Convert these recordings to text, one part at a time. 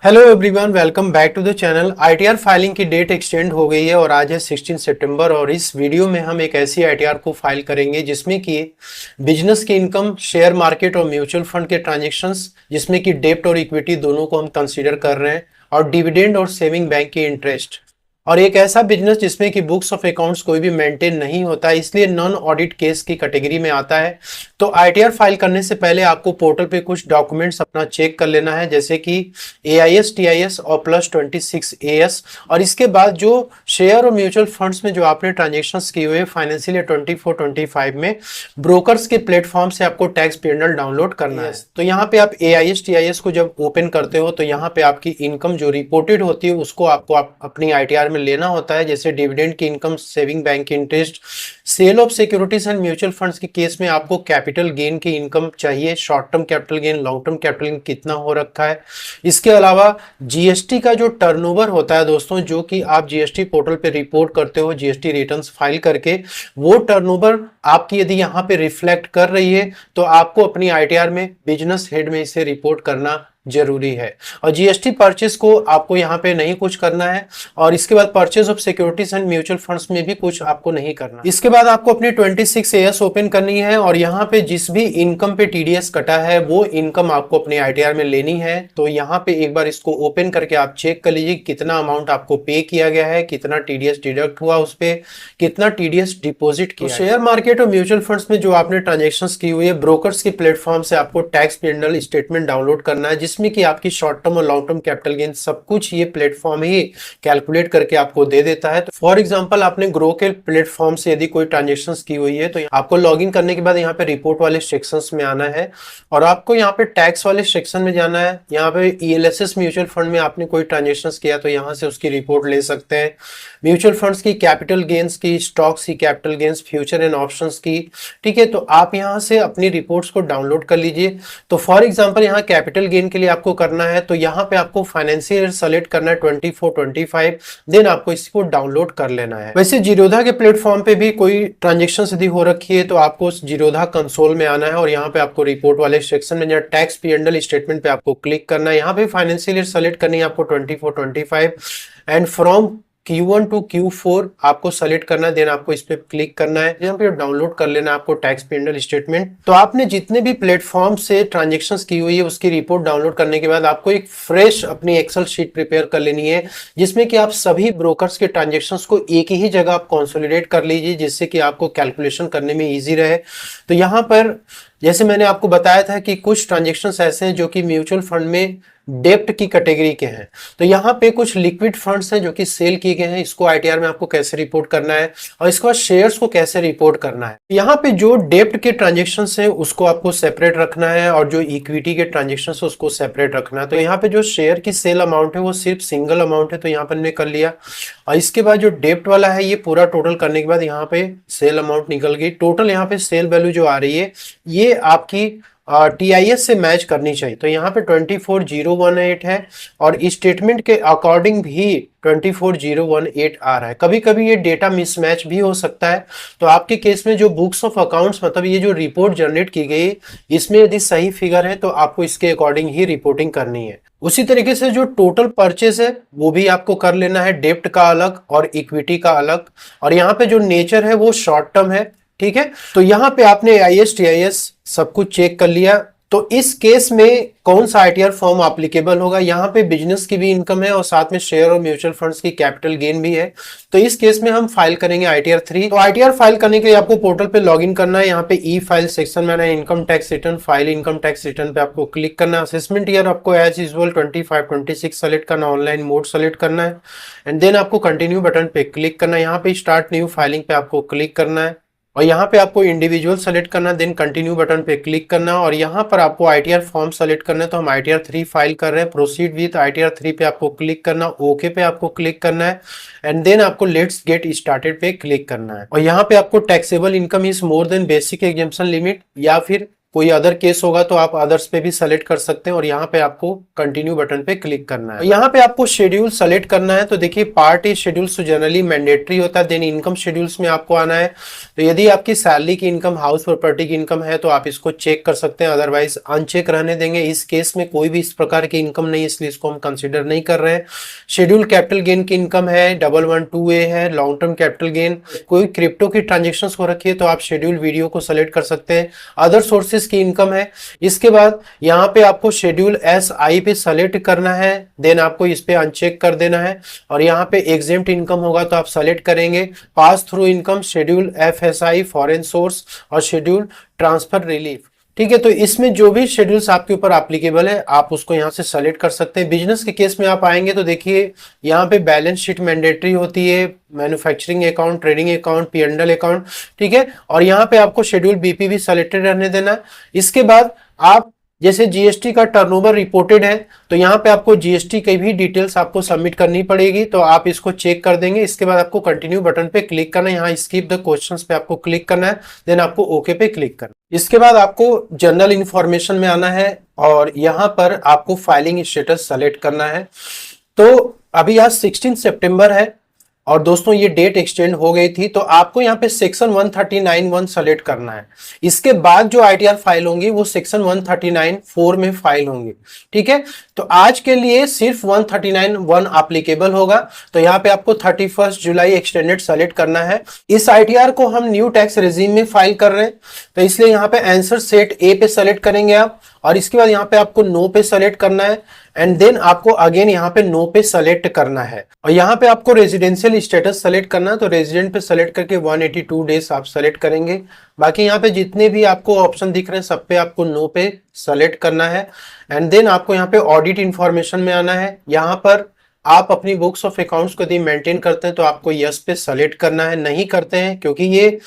Hello everyone, welcome back to the channel. ITR filing की date extend हो गई है और आज है 16 सितंबर। और इस वीडियो में हम एक ऐसी आईटीआर को फाइल करेंगे जिसमें कि बिजनेस की इनकम, शेयर मार्केट और म्यूचुअल फंड के ट्रांजैक्शंस, जिसमें कि डेब्ट और इक्विटी दोनों को हम कंसीडर कर रहे हैं, और डिविडेंड और सेविंग बैंक की इंटरेस्ट। और एक ऐसा बिजनेस जिसमें कि बुक्स ऑफ अकाउंट्स कोई भी मेंटेन नहीं होता, इसलिए नॉन ऑडिट केस की कैटेगरी में आता है। तो आईटीआर फाइल करने से पहले आपको पोर्टल पे कुछ डॉक्यूमेंट्स अपना चेक कर लेना है, जैसे कि एआईएस, टीआईएस और +26 एएस। और इसके बाद जो शेयर और म्यूचुअल फंड्स में जो आपने ट्रांजेक्शन्स किए हुए फाइनेंशियल ईयर 24-25 में, ब्रोकर्स के प्लेटफॉर्म से आपको टैक्स पैनल डाउनलोड करना है। तो यहाँ पे आप एआईएस टीआईएस को जब ओपन करते हो तो यहाँ पे आपकी इनकम जो रिपोर्टेड होती है उसको आपको अपनी आईटीआर में लेना होता है, जैसे डिविडेंड की इनकम, सेविंग बैंक की interest, sale of securities and mutual funds के केस में आपको कैपिटल गेन की इनकम चाहिए, short term capital gain, long term capital gain कितना हो रखा है। इसके अलावा जीएसटी का जो टर्नओवर होता है दोस्तों, जो कि आप जीएसटी पोर्टल पे रिपोर्ट करते हो जीएसटी रिटर्न्स फाइल करके, वो टर्नओवर आपकी यदि यहाँ पे रिफ्लेक्ट कर रही है तो आपको अपनी आईटीआर में बिजनेस हेड में इसे रिपोर्ट करना जरूरी है। और जीएसटी परचेस को आपको यहाँ पे नहीं कुछ करना है, और इसके बाद purchase of securities and mutual funds में भी कुछ आपको नहीं करना। इसके बाद आपको अपनी 26 एएस ओपन करनी है, और यहाँ पे जिस भी इनकम पे टीडीएस कटा है वो इनकम आपको अपने आईटीआर में लेनी है। तो यहाँ पे एक बार इसको ओपन करके आप चेक कर लीजिए कितना अमाउंट आपको पे किया गया है, कितना टीडीएस डिडक्ट हुआ, उस पर कितना टीडीएस डिपोजिट किया। शेयर मार्केट और म्यूचुअल फंड्स में जो आपने ट्रांजेक्शन की हुई है, ब्रोकर्स के प्लेटफॉर्म से आपको टैक्स पैनल स्टेटमेंट डाउनलोड करना है, जिसमें कि आपकी शॉर्ट टर्म और लॉन्ग टर्म कैपिटल गेन सब कुछ ये प्लेटफॉर्म ही कैलकुलेट करके आपको दे देता है। तो फॉर एग्जांपल आपने ग्रो के प्लेटफॉर्म से यदि कोई ट्रांजैक्शंस की हुई है तो आपको लॉगिन करने के बाद यहाँ पे रिपोर्ट वाले सेक्शंस में आना है, और आपको यहाँ पे टैक्स वाले सेक्शन में जाना है। यहाँ पे ईएलएसएस म्यूचुअल फंड में आपने कोई ट्रांजेक्शंस किया तो यहाँ से उसकी रिपोर्ट ले सकते हैं। म्यूचुअल फंड्स की कैपिटल गेन्स की, स्टॉक्स की capital gains, future and options की, ठीक है। तो आप यहाँ से अपनी रिपोर्ट्स को डाउनलोड कर लीजिए। तो फॉर एग्जांपल यहाँ कैपिटल गेन के लिए आपको करना है तो यहाँ पे आपको फाइनेंशियल ईयर सेलेक्ट करना है 24-25, देन आपको इसको डाउनलोड कर लेना है। वैसे जीरोधा के प्लेटफॉर्म पे भी कोई ट्रांजेक्शन यदि हो रखी है तो आपको उस जीरोधा कंसोल में आना है, और यहाँ पे आपको रिपोर्ट वाले सेक्शन में जहाँ टैक्स पीएनएल स्टेटमेंट पे आपको क्लिक करना है। यहाँ पे फाइनेंशियल ईयर सेलेक्ट करनी है आपको 24-25, and from Q1 to Q4 आपको सेलेक्ट करना है, देन आपको इस पे क्लिक करना है, यहाँ पे डाउनलोड कर लेना है आपको टैक्स पैनल स्टेटमेंट। तो आपने जितने भी प्लेटफॉर्म से ट्रांजैक्शंस की हुई है उसकी रिपोर्ट डाउनलोड करने के बाद आपको एक फ्रेश अपनी एक्सेल शीट प्रिपेयर कर लेनी है, जिसमें कि आप सभी ब्रोकर्स के ट्रांजैक्शंस को एक ही जगह आप कंसोलिडेट कर लीजिए, जिससे कि आपको कैलकुलेशन करने में ईजी रहे। तो यहाँ पर जैसे मैंने आपको बताया था कि कुछ ट्रांजैक्शंस ऐसे हैं जो कि म्यूचुअल फंड में डेप्ट की कैटेगरी के हैं, तो यहाँ पे कुछ लिक्विड फंड्स हैं जो कि सेल किए गए हैं, इसको आईटीआर में आपको कैसे रिपोर्ट करना है, और इसके बाद शेयर्स को कैसे रिपोर्ट करना है। यहाँ पे जो डेप्ट के ट्रांजेक्शन्स हैं उसको आपको सेपरेट रखना है, और जो इक्विटी के ट्रांजेक्शन्स है उसको सेपरेट रखना है। तो यहाँ पे जो शेयर की सेल अमाउंट है वो सिर्फ सिंगल अमाउंट है, तो यहाँ पर हमने कर लिया। और इसके बाद जो डेप्ट वाला है ये पूरा टोटल करने के बाद यहाँ पे सेल अमाउंट निकल गई। टोटल यहाँ पे सेल वैल्यू जो आ रही है ये आपकी टीआईएस से मैच करनी चाहिए। तो यहाँ पे 24018 है, और स्टेटमेंट के अकॉर्डिंग भी 24018 आ रहा है। कभी कभी ये डेटा मिसमैच भी हो सकता है, तो आपके केस में जो बुक्स ऑफ अकाउंट्स, मतलब ये जो रिपोर्ट जनरेट की गई, इसमें यदि सही फिगर है तो आपको इसके अकॉर्डिंग ही रिपोर्टिंग करनी है। उसी तरीके से जो टोटल परचेस है वो भी आपको कर लेना है, डेप्ट का अलग और इक्विटी का अलग। और यहाँ पे जो नेचर है वो शॉर्ट टर्म है, ठीक है। तो यहाँ पे आपने आईएस टीआईएस सब कुछ चेक कर लिया। तो इस केस में कौन सा आईटीआर फॉर्म एप्लीकेबल होगा, यहाँ पे बिजनेस की भी इनकम है और साथ में शेयर और म्यूचुअल फंड्स की कैपिटल गेन भी है। तो इस केस में हम फाइल करेंगे आईटीआर 3। तो आईटीआर फाइल करने के लिए आपको पोर्टल पे लॉगिन करना है। यहाँ पे ई फाइल सेक्शन में आना है, income tax return, file income tax return पे आपको क्लिक करना है। असेसमेंट ईयर आपको एज यूजुअल 25-26 सेलेक्ट करना, ऑनलाइन मोड सेलेक्ट करना है, एंड देन आपको कंटिन्यू बटन पे क्लिक करना है। यहाँ पे स्टार्ट न्यू फाइलिंग पे आपको क्लिक करना है, और यहाँ पे आपको इंडिविजुअल सेलेक्ट करना, देन कंटिन्यू बटन पे क्लिक करना, और यहाँ पर आपको आईटीआर फॉर्म सेलेक्ट करना है। तो हम आईटीआर 3 फाइल कर रहे हैं, प्रोसीड विद आईटीआर 3 पे आपको क्लिक करना, ओके पे आपको क्लिक करना है, एंड देन आपको लेट्स गेट स्टार्टेड पे क्लिक करना है। और यहाँ पे आपको taxable income is more than basic exemption limit या फिर कोई अदर केस होगा तो आप अदर्स पे भी सेलेक्ट कर सकते हैं और यहाँ पे आपको कंटिन्यू बटन पे क्लिक करना है। यहाँ पे आपको शेड्यूल सेलेक्ट करना है। तो देखिए पार्ट ए शेड्यूल्स तो जनरली मैंडेटरी होता है। देन इनकम शेड्यूल्स में आपको आना है। तो यदि आपकी सैलरी की इनकम, हाउस प्रॉपर्टी की इनकम है तो आप इसको चेक कर सकते हैं, अदरवाइज अनचेक रहने देंगे। इस केस में कोई भी इस प्रकार की इनकम नहीं है, इसलिए इसको हम कंसिडर नहीं कर रहे हैं। शेड्यूल कैपिटल गेन की इनकम है, 1112A है, लॉन्ग टर्म कैपिटल गेन, कोई क्रिप्टो की ट्रांजेक्शन हो रखी है तो आप शेड्यूल वीडियो को सेलेक्ट कर सकते हैं। अदर सोर्सेज की इनकम है। इसके बाद यहाँ पे आपको शेड्यूल SI पे सेलेक्ट करना है, देन आपको इस पे अनचेक कर देना है और यहाँ पे एग्जेम्प्ट इनकम होगा तो आप सेलेक्ट करेंगे। Pass through income, schedule FSI foreign source और शेड्यूल ट्रांसफर रिलीफ। ठीक है, तो इसमें जो भी शेड्यूल्स आपके ऊपर एप्लीकेबल है आप उसको यहाँ से सेलेक्ट कर सकते हैं। बिजनेस के केस में आप आएंगे तो देखिए यहाँ पे बैलेंस शीट मैंडेटरी होती है, manufacturing account, trading account, P&L account. ठीक है, और यहाँ पे आपको शेड्यूल BP भी सेलेक्टेड रहने देना है। इसके बाद आप जैसे GST का टर्नओवर रिपोर्टेड है तो यहाँ पे आपको GST की भी डिटेल्स आपको सबमिट करनी पड़ेगी, तो आप इसको चेक कर देंगे। इसके बाद आपको कंटिन्यू बटन पे क्लिक करना है, यहाँ स्किप द क्वेश्चंस पे आपको क्लिक करना है, देन आपको ओके पे क्लिक करना है। इसके बाद आपको जनरल इंफॉर्मेशन में आना है और यहाँ पर आपको फाइलिंग स्टेटस सेलेक्ट करना है। तो अभी आज 16 सितंबर है और दोस्तों ये डेट एक्सटेंड हो गई थी, तो आपको यहाँ पे सेक्शन 139(1) सेलेक्ट करना है। इसके बाद जो ITR फाइल होंगी वो सेक्शन 139(4) में फाइल होंगी। ठीक है, तो आज के लिए सिर्फ 139(1) एप्लीकेबल होगा, तो यहाँ पे आपको 31 जुलाई एक्सटेंडेड सेलेक्ट करना है। इस ITR को हम न्यू टैक्स रेजिम में फाइल कर रहे हैं, तो इसलिए यहाँ पे आंसर सेट ए पे सेलेक्ट करेंगे आप और इसके बाद यहाँ पे आपको नो पे सेलेक्ट करना है एंड देन आपको अगेन यहाँ पे नो पे सेलेक्ट करना है और यहाँ पे आपको रेजिडेंशियल स्टेटस सेलेक्ट करना है। तो रेजिडेंट पे सेलेक्ट करके 182 डेज आप सेलेक्ट करेंगे। बाकी यहाँ पे जितने भी आपको ऑप्शन दिख रहे हैं सब पे आपको नो पे सेलेक्ट करना है एंड देन आपको यहाँ पे ऑडिट इंफॉर्मेशन में आना है। यहाँ पर आप अपनी बुक्स ऑफ अकाउंट्स को यदि मेंटेन करते हैं तो आपको यस पे सेलेक्ट करना है, नहीं करते हैं क्योंकि ये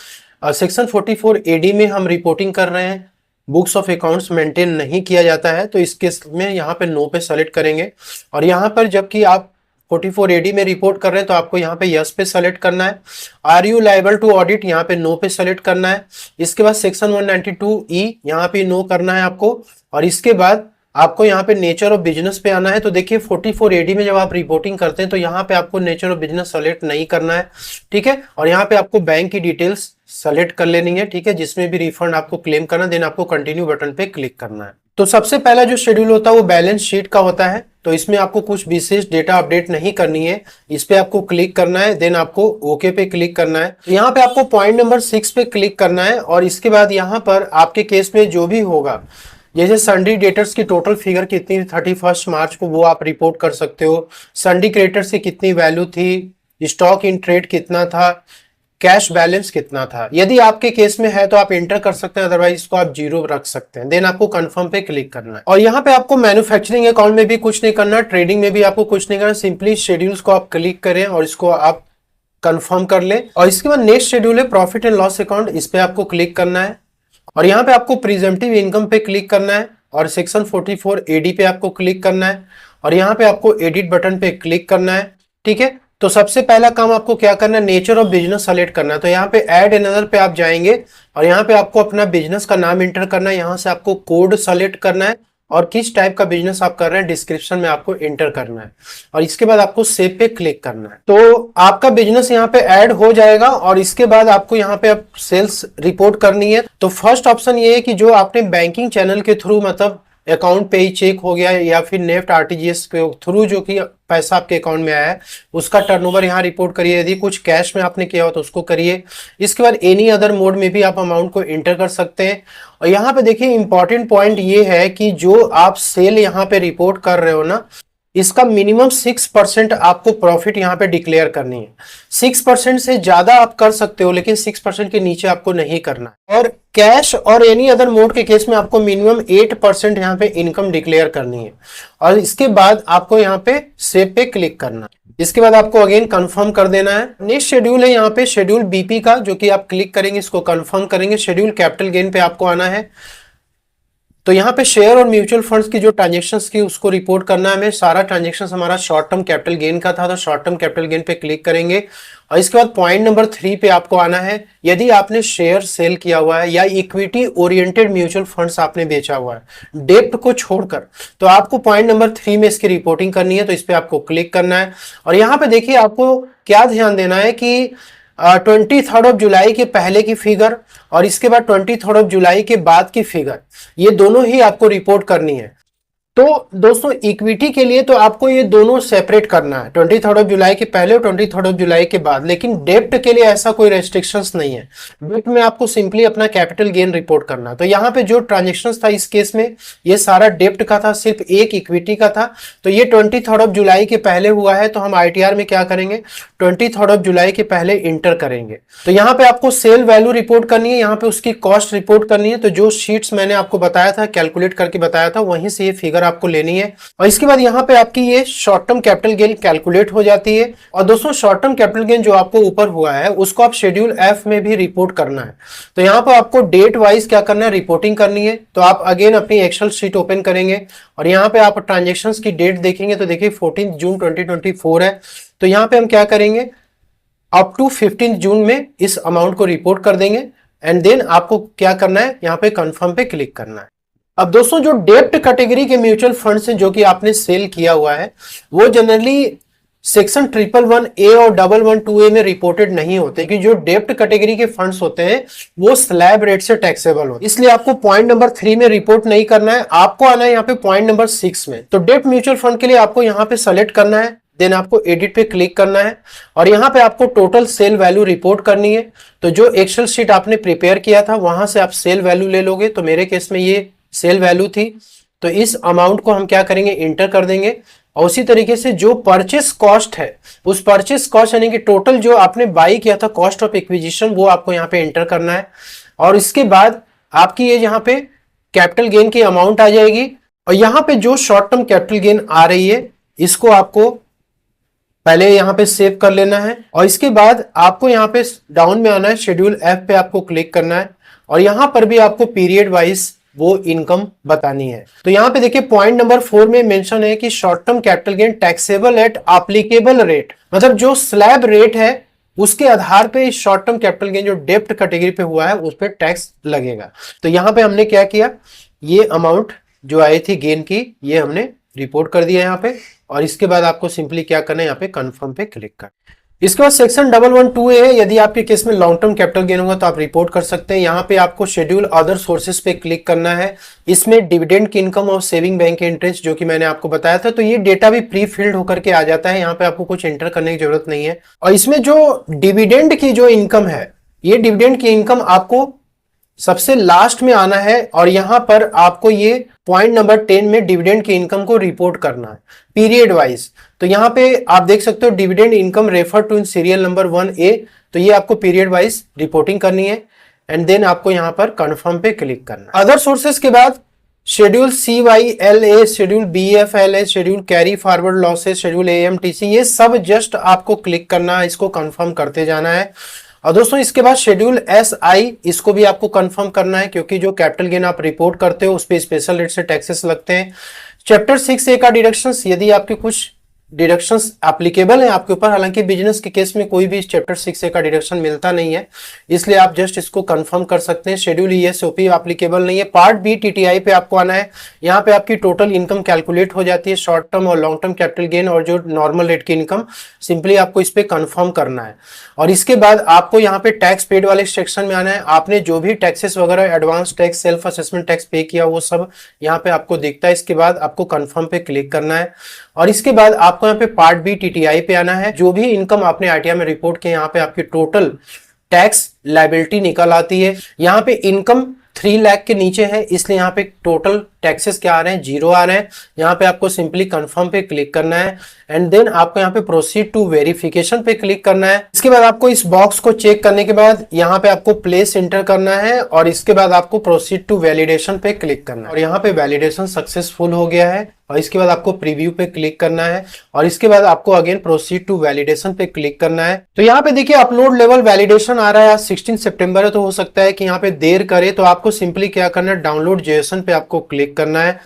सेक्शन 44 AD में हम रिपोर्टिंग कर रहे हैं, बुक्स ऑफ अकाउंट्स मेंटेन नहीं किया जाता है, तो इस केस में यहाँ पे नो पे सेलेक्ट करेंगे। और यहाँ पर जबकि आप 44 AD में रिपोर्ट कर रहे हैं तो आपको यहाँ पे यस पे सेलेक्ट करना है। Are you liable to audit, यहाँ पे नो पे सेलेक्ट करना है। इसके बाद सेक्शन 192E यहाँ पे नो करना है आपको और इसके बाद आपको यहाँ पे नेचर ऑफ बिजनेस पे आना है। तो देखिए 44 AD में जब आप रिपोर्टिंग करते हैं तो यहाँ पे आपको नेचर ऑफ बिजनेस सेलेक्ट नहीं करना है। ठीक है, और यहाँ पे आपको बैंक की डिटेल्स सेलेक्ट कर लेनी है। ठीक है, जिसमें भी रिफंड आपको क्लेम करना, देन आपको कंटिन्यू बटन पे क्लिक करना है। तो सबसे पहला जो शेड्यूल होता है वो बैलेंस शीट का होता है, तो इसमें आपको कुछ विशेष डेटा अपडेट नहीं करनी है, इस पे आपको क्लिक करना है, देन आपको ओके पे क्लिक करना है। यहाँ पे आपको पॉइंट नंबर 6 पे क्लिक करना है और इसके बाद यहाँ पर आपके केस में जो भी होगा, जैसे सन्ड्री डेटर्स की टोटल फिगर कितनी 31 मार्च को वो आप रिपोर्ट कर सकते हो। सन्ड्री क्रेडिटर्स की कितनी वैल्यू थी, स्टॉक इन ट्रेड कितना था, कैश बैलेंस कितना था। यदि आपके केस में है तो आप एंटर कर सकते हैं, अदरवाइज इसको आप 0 रख सकते हैं। देन आपको कंफर्म पे क्लिक करना है और यहाँ पे आपको मैन्युफैक्चरिंग अकाउंट में भी कुछ नहीं करना, ट्रेडिंग में भी आपको कुछ नहीं करना, सिंपली शेड्यूल्स को आप क्लिक करें और इसको आप कंफर्म कर लें। और इसके बाद नेक्स्ट शेड्यूल है प्रॉफिट एंड लॉस अकाउंट, इस पे आपको क्लिक करना है और यहाँ पे आपको प्रिजम्पटिव इनकम पे क्लिक करना है और सेक्शन 44 AD पे आपको क्लिक करना है और यहाँ पे आपको एडिट बटन पे क्लिक करना है। ठीक है, तो सबसे पहला काम आपको क्या करना है, नेचर ऑफ बिजनेस सेलेक्ट करना है। तो यहाँ पे ऐड अनदर पे आप जाएंगे और यहाँ पे आपको अपना बिजनेस का नाम एंटर करना है, यहाँ से आपको कोड सेलेक्ट करना है और किस टाइप का बिजनेस आप कर रहे हैं डिस्क्रिप्शन में आपको एंटर करना है और इसके बाद आपको सेव पे क्लिक करना है। तो आपका बिजनेस यहाँ पे ऐड हो जाएगा और इसके बाद आपको यहाँ पे अब सेल्स रिपोर्ट करनी है। तो फर्स्ट ऑप्शन ये है कि जो आपने बैंकिंग चैनल के थ्रू, मतलब अकाउंट पे ही चेक हो गया या फिर नेफ्ट RTGS के थ्रू जो कि पैसा आपके अकाउंट में आया है उसका टर्नओवर यहाँ रिपोर्ट करिए। यदि कुछ कैश में आपने किया हो तो उसको करिए। इसके बाद एनी अदर मोड में भी आप अमाउंट को एंटर कर सकते हैं। और यहाँ पे देखिए इंपॉर्टेंट पॉइंट ये है कि जो आप सेल यहाँ पे रिपोर्ट कर रहे हो ना, इसका मिनिमम 6% आपको प्रॉफिट यहाँ पे डिक्लेयर करनी है। 6% से ज्यादा आप कर सकते हो लेकिन 6% के नीचे आपको नहीं करना। और कैश और एनी अदर मोड के केस में आपको मिनिमम 8% यहाँ पे इनकम डिक्लेयर करनी है और इसके बाद आपको यहाँ पे सेव पे क्लिक करना है। इसके बाद आपको अगेन कंफर्म कर देना है। नेक्स्ट शेड्यूल है यहाँ पे शेड्यूल BP का, जो कि आप क्लिक करेंगे, इसको कंफर्म करेंगे। शेड्यूल कैपिटल गेन पे आपको आना है तो यहाँ पे शेयर और म्यूचुअल फंड्स की जो ट्रांजेक्शन्स की उसको रिपोर्ट करना है हमें। सारा ट्रांजेक्शन्स हमारा शॉर्ट टर्म कैपिटल गेन का था, तो शॉर्ट टर्म कैपिटल गेन पे क्लिक करेंगे और इसके बाद पॉइंट नंबर 3 पे आपको आना है। यदि आपने शेयर सेल किया हुआ है या इक्विटी ओरिएंटेड म्यूचुअल फंड्स आपने बेचा हुआ है डेप्ट को छोड़कर, तो आपको पॉइंट नंबर 3 में इसकी रिपोर्टिंग करनी है, तो इस पे आपको क्लिक करना है। और यहाँ पे देखिए आपको क्या ध्यान देना है कि 23 जुलाई के पहले की फिगर और इसके बाद 23 जुलाई के बाद की फिगर, ये दोनों ही आपको रिपोर्ट करनी है। तो दोस्तों इक्विटी के लिए तो आपको ये दोनों सेपरेट करना है, 23 जुलाई के पहले और 23 जुलाई के बाद, लेकिन डेप्ट के लिए ऐसा कोई रेस्ट्रिक्शंस नहीं है। डेप्ट में आपको सिंपली अपना कैपिटल गेन रिपोर्ट करना है। तो यहाँ पे जो ट्रांजेक्शंस था इस केस में ये सारा डेप्ट का था, सिर्फ एक इक्विटी का था। तो ये 23 जुलाई के पहले हुआ है, तो हम ITR में क्या करेंगे, 23 जुलाई के पहले इंटर करेंगे। तो यहाँ पे आपको सेल वैल्यू रिपोर्ट करनी है, यहाँ पे उसकी कॉस्ट रिपोर्ट करनी है। तो जो शीट्स मैंने आपको बताया था, कैलकुलेट करके बताया था, वहीं से ये फिगर आपको लेनी है। और इसके बाद यहाँ पे आपकी ये short term capital gain calculate हो जाती है। और दोस्तों शॉर्ट टर्म कैपिटल गेन जो आपको ऊपर हुआ है उसको आप शेड्यूल F में भी रिपोर्ट करना है। तो यहाँ पर आपको डेट वाइज क्या करना है, रिपोर्टिंग करनी है। तो आप अगेन अपनी एक्सेल शीट ओपन करेंगे और यहाँ पे आप ट्रांजेक्शन्स की डेट देखेंगे तो देखिए 14 जून 2024 है। तो यहाँ पे हम क्या करेंगे, अप टू 15 जून में इस अमाउंट को रिपोर्ट कर देंगे एंड देन आपको क्या करना है, यहाँ पे कंफर्म पे क्लिक करना है। अब दोस्तों जो डेप्ट कैटेगरी के म्यूचुअल फंड्स हैं जो कि आपने सेल किया हुआ है वो जनरली सेक्शन 111A और 112A में रिपोर्टेड नहीं होते, कि जो डेप्ट कैटेगरी के फंड्स होते हैं वो स्लैब रेट से टैक्सेबल होते हैं। इसलिए आपको पॉइंट नंबर 3 में रिपोर्ट नहीं करना है, आपको आना है यहाँ पे पॉइंट नंबर 6 में। तो डेप्ट म्यूचुअल फंड के लिए आपको यहाँ पे सेलेक्ट करना है, देन आपको एडिट पे क्लिक करना है और यहाँ पे आपको टोटल सेल वैल्यू रिपोर्ट करनी है। तो जो एक्सेल शीट आपने प्रिपेयर किया था वहां से आप सेल वैल्यू ले लोगे। तो मेरे केस में ये सेल वैल्यू थी, तो इस अमाउंट को हम क्या करेंगे, इंटर कर देंगे। और उसी तरीके से जो परचेस कॉस्ट है, उस परचेस कॉस्ट यानी कि टोटल जो आपने बाई किया था, कॉस्ट ऑफ एक्विजिशन, वो आपको यहाँ पे एंटर करना है। और इसके बाद आपकी ये यहाँ पे कैपिटल गेन की अमाउंट आ जाएगी और यहाँ पे जो शॉर्ट टर्म कैपिटल गेन आ रही है इसको आपको पहले यहाँ पे सेव कर लेना है। और इसके बाद आपको यहाँ पे डाउन में आना है, शेड्यूल F पे आपको क्लिक करना है और यहाँ पर भी आपको पीरियड वाइज वो इनकम बतानी है। तो यहाँ पे देखिए पॉइंट नंबर 4 में मेंशन है कि short term capital gain taxable at applicable rate, मतलब जो स्लैब रेट है उसके आधार पे इस शॉर्ट टर्म कैपिटल गेन जो डेप्ट कैटेगरी पे हुआ है उस पर टैक्स लगेगा। तो यहाँ पे हमने क्या किया, ये अमाउंट जो आई थी गेन की ये हमने रिपोर्ट कर दिया यहाँ पे। और इसके बाद आपको सिंपली क्या करना है, यहाँ पे कंफर्म पे क्लिक कर। इसके बाद सेक्शन 112A है, यदि आपके केस में लॉन्ग टर्म कैपिटल गेन होगा तो आप रिपोर्ट कर सकते हैं। यहाँ पे आपको शेड्यूल अदर सोर्सेज पे क्लिक करना है। इसमें डिविडेंड की इनकम और सेविंग बैंक के इंटरेस्ट जो कि मैंने आपको बताया था, तो ये डेटा भी प्री फिल्ड होकर के आ जाता है, यहाँ पे आपको कुछ एंटर करने की जरूरत नहीं है। और इसमें जो डिविडेंड की जो इनकम है, ये डिविडेंड की इनकम आपको सबसे लास्ट में आना है और यहां पर आपको ये पॉइंट नंबर 10 में डिविडेंड की इनकम को रिपोर्ट करना है पीरियड वाइज। तो यहां पे आप देख सकते हो dividend income refer to in serial number 1A, तो ये आपको पीरियड वाइज रिपोर्टिंग करनी है एंड देन आपको यहां पर कंफर्म पे क्लिक करना है। अदर सोर्सेस के बाद schedule CYLA, schedule BFLA, schedule carry forward losses, schedule AMTC, ये सब जस्ट आपको क्लिक करना है, इसको कंफर्म करते जाना है। और दोस्तों इसके बाद शेड्यूल SI, इसको भी आपको कंफर्म करना है क्योंकि जो कैपिटल गेन आप रिपोर्ट करते हो उस पर स्पेशल रेट से टैक्सेस लगते हैं। चैप्टर 6A का डिडक्शंस, यदि आपके कुछ डिडक्शंस एप्लीकेबल है आपके ऊपर, हालांकि बिजनेस के केस में कोई भी चैप्टर 6A का डिडक्शन मिलता नहीं है, इसलिए आप जस्ट इसको कंफर्म कर सकते हैं। शेड्यूल ESOP एप्लीकेबल नहीं है। पार्ट B TTI पे आपको आना है, यहाँ पे आपकी टोटल इनकम कैलकुलेट हो जाती है, शॉर्ट टर्म और लॉन्ग टर्म कैपिटल गेन और जो नॉर्मल रेट की इनकम, सिंपली आपको इस पे कंफर्म करना है। और इसके बाद आपको यहाँ पे टैक्स पेड वाले सेक्शन में आना है। आपने जो भी टैक्सेस वगैरह, advance tax, self assessment tax पे किया वो सब यहाँ पे आपको दिखता है। इसके बाद आपको कंफर्म पे क्लिक करना है और इसके बाद आपको यहाँ पे पार्ट B TTI पे आना है। जो भी इनकम आपने ITR में रिपोर्ट किया, यहाँ पे आपकी टोटल टैक्स लायबिलिटी निकल आती है। यहाँ पे इनकम 3 लाख के नीचे है, इसलिए यहाँ पे टोटल टैक्सेस क्या आ रहे हैं, 0 आ रहे हैं। यहाँ पे आपको सिंपली कंफर्म पे क्लिक करना है एंड देन आपको यहाँ पे प्रोसीड टू वेरिफिकेशन पे क्लिक करना है। इसके बाद आपको इस बॉक्स को चेक करने के बाद यहाँ पे आपको प्लेस एंटर करना है और इसके बाद आपको प्रोसीड टू वैलिडेशन पे क्लिक करना है और यहाँ पे वैलिडेशन सक्सेसफुल हो गया है और इसके बाद आपको प्रीव्यू पे क्लिक करना है और इसके बाद आपको अगेन प्रोसीड टू वैलिडेशन पे क्लिक करना है। तो यहाँ पे देखिए अपलोड लेवल वैलिडेशन आ रहा है, आज 16 सितंबर है तो हो सकता है कि यहाँ पे देर करे, तो आपको सिंपली क्या करना है, डाउनलोड जेएसएन पे आपको क्लिक करना है।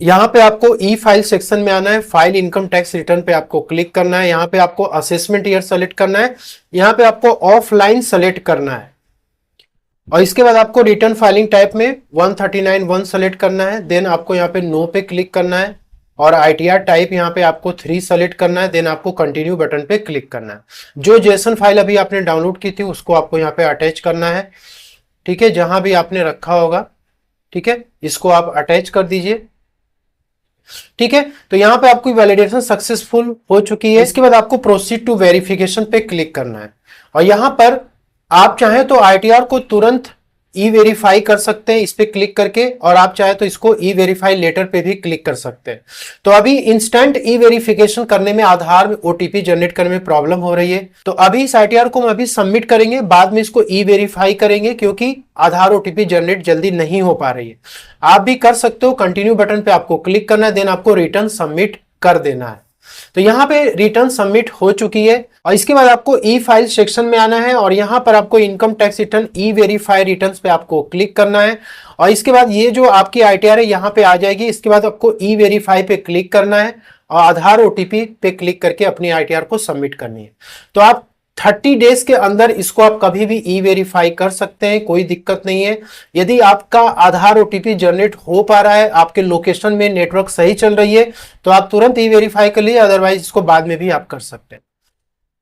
यहाँ पे आपको ई फाइल सेक्शन में आना है, फाइल इनकम टैक्स रिटर्न पे आपको क्लिक करना है। यहाँ पे आपको असेसमेंट ईयर सेलेक्ट करना है, यहाँ पे आपको ऑफलाइन सेलेक्ट करना है और इसके बाद आपको रिटर्न फाइलिंग टाइप में 139(1) सेलेक्ट करना है। देन आपको यहाँ पे नो पे क्लिक करना है और आईटीआर टाइप यहाँ पे आपको 3 सेलेक्ट करना है। देन आपको कंटिन्यू बटन पे क्लिक करना है। जो जेसन फाइल अभी आपने डाउनलोड की थी उसको आपको यहाँ पे अटैच करना है, ठीक है, जहां भी आपने रखा होगा, ठीक है, इसको आप अटैच कर दीजिए, ठीक है। तो यहाँ पे आपकी वैलिडेशन सक्सेसफुल हो चुकी है। इसके बाद आपको प्रोसीड टू वेरिफिकेशन पे क्लिक करना है और यहां पर आप चाहें तो आईटीआर को तुरंत ई वेरीफाई कर सकते हैं इस पे क्लिक करके, और आप चाहे तो इसको ई वेरीफाई लेटर पे भी क्लिक कर सकते हैं। तो अभी इंस्टेंट ई वेरिफिकेशन करने में आधार में ओटीपी जनरेट करने में प्रॉब्लम हो रही है, तो अभी इस आईटीआर को हम अभी सबमिट करेंगे, बाद में इसको ई वेरीफाई करेंगे क्योंकि आधार ओटीपी जनरेट जल्दी नहीं हो पा रही है। आप भी कर सकते हो, कंटिन्यू बटन पे आपको क्लिक करना है, देन आपको रिटर्न सबमिट कर देना है। तो यहां पे रिटर्न सबमिट हो चुकी है और इसके बाद आपको ई फाइल सेक्शन में आना है और यहां पर आपको इनकम टैक्स रिटर्न ई वेरीफाई रिटर्न्स पे आपको क्लिक करना है और इसके बाद ये जो आपकी आईटीआर है यहां पे आ जाएगी। इसके बाद आपको ई वेरीफाई पे क्लिक करना है और आधार ओटीपी पे क्लिक करके अपनी आईटीआर को सबमिट करनी है। तो आप 30 डेज के अंदर इसको आप कभी भी ई वेरीफाई कर सकते हैं, कोई दिक्कत नहीं है। यदि आपका आधार ओटीपी जनरेट हो पा रहा है, आपके लोकेशन में नेटवर्क सही चल रही है, तो आप तुरंत ई वेरीफाई कर लीजिए, अदरवाइज इसको बाद में भी आप कर सकते हैं।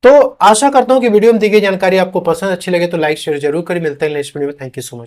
तो आशा करता हूं कि वीडियो में दी गई जानकारी आपको पसंद अच्छी लगे तो लाइक शेयर जरूर करें। मिलते हैं नेक्स्ट वीडियो में। Thank you so much.